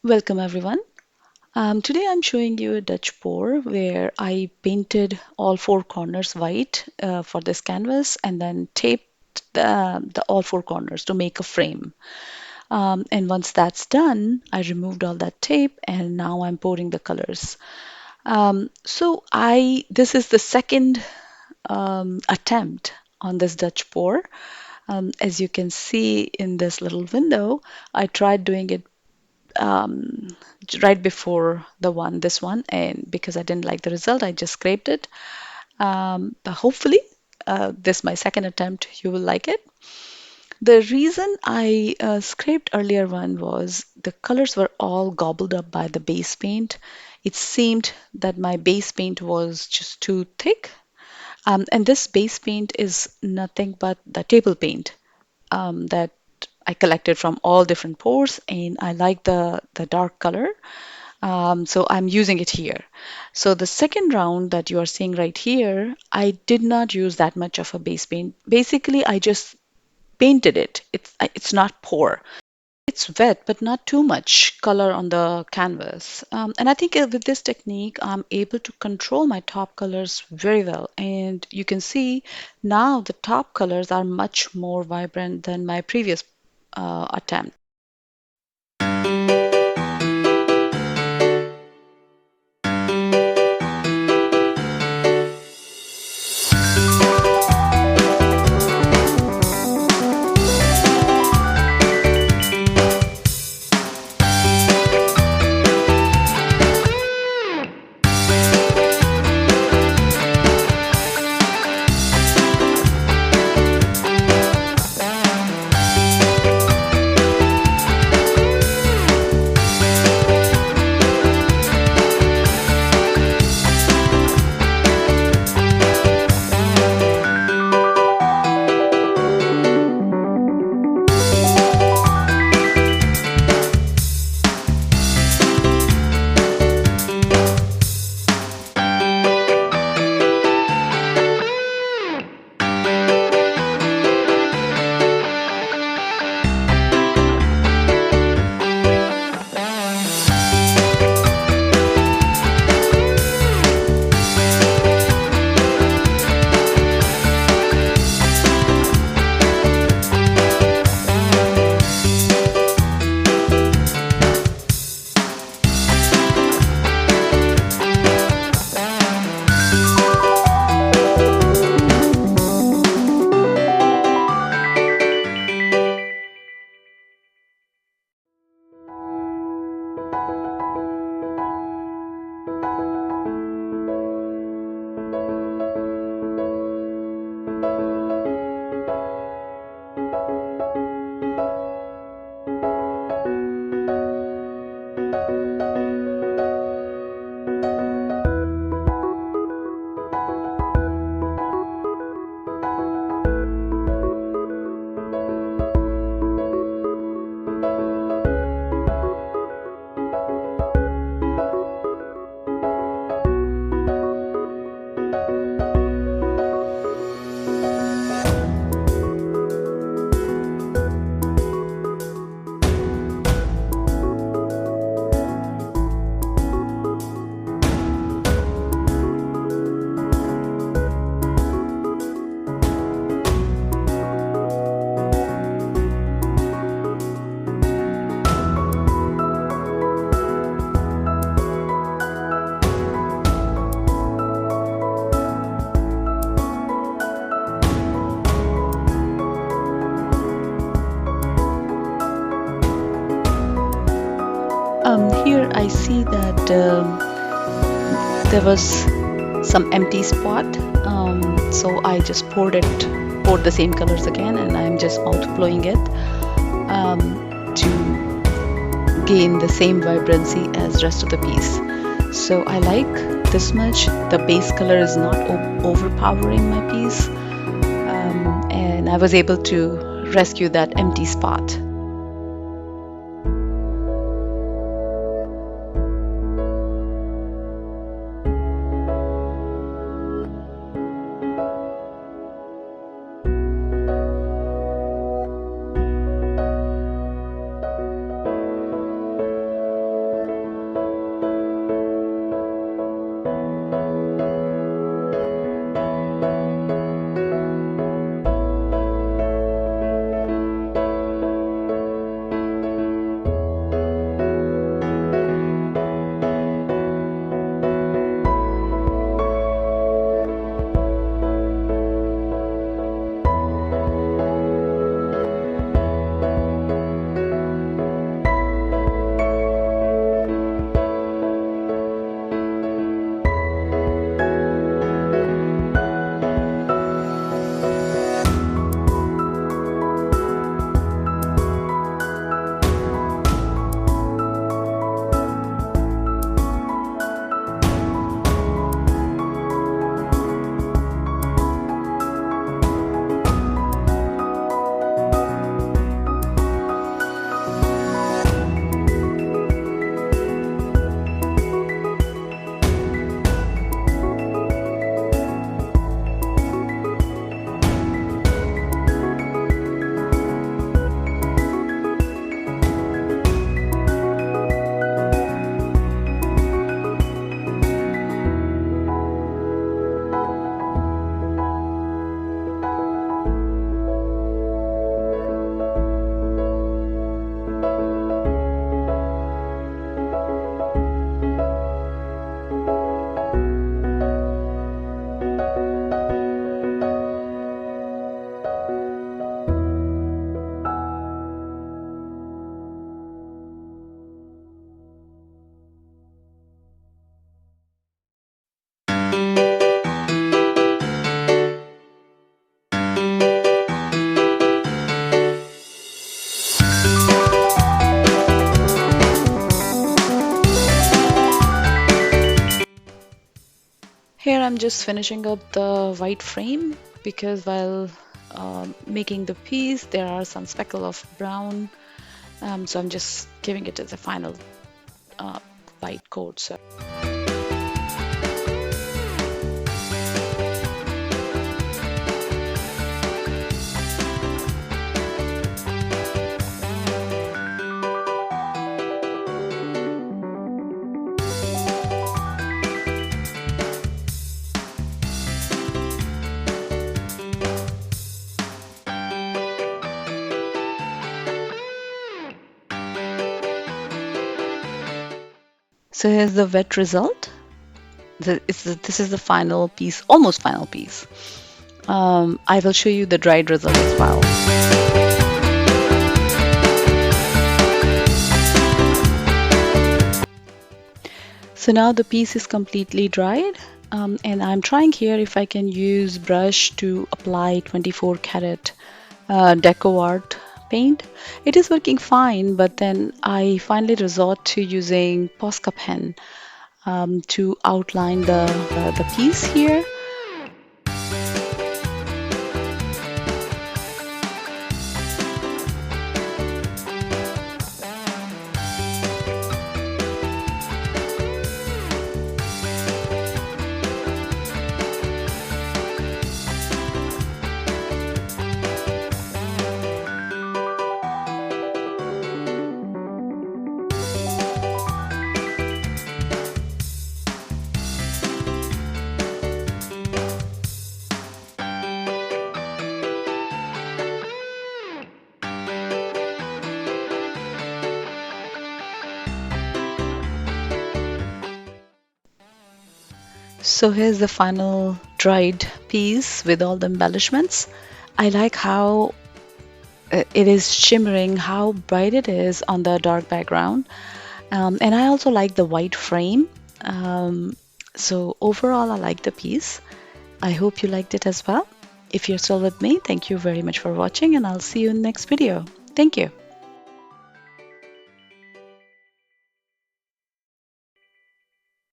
Welcome everyone. Today I'm showing you a Dutch pour where I painted all four corners white for this canvas and then taped the all four corners to make a frame. And once that's done, I removed all that tape and now I'm pouring the colors. This is the second attempt on this Dutch pour. As you can see in this little window, I tried doing it um, right before this one, and because I didn't like the result, I just scraped it. But hopefully, this my second attempt, you will like it. The reason I scraped earlier one was the colors were all gobbled up by the base paint. It seemed that my base paint was just too thick. And this base paint is nothing but the table paint that I collected from all different pours, and I like the dark color. So I'm using it here. So the second round that you are seeing right here, I did not use that much of a base paint. Basically, I just painted it. It's not pour. It's wet, but not too much color on the canvas. And I think with this technique, I'm able to control my top colors very well. And you can see now the top colors are much more vibrant than my previous attempt. Here I see that there was some empty spot. So I just poured the same colors again, and I'm just multiplying it to gain the same vibrancy as rest of the piece. So I like this much. The base color is not overpowering my piece, and I was able to rescue that empty spot. Here I'm just finishing up the white frame because while making the piece there are some speckle of brown, so I'm just giving it as a final uh, white coat. So here's the wet result. This is the final piece, almost final piece. I will show you the dried result as well. So now the piece is completely dried, and I'm trying here if I can use brush to apply 24 karat deco art paint. It is working fine, but then I finally resort to using Posca pen to outline the piece here. So here's the final dried piece with all the embellishments. I like how it is shimmering, how bright it is on the dark background. And I also like the white frame. So overall, I like the piece. I hope you liked it as well. If you're still with me, thank you very much for watching, and I'll see you in the next video. Thank you.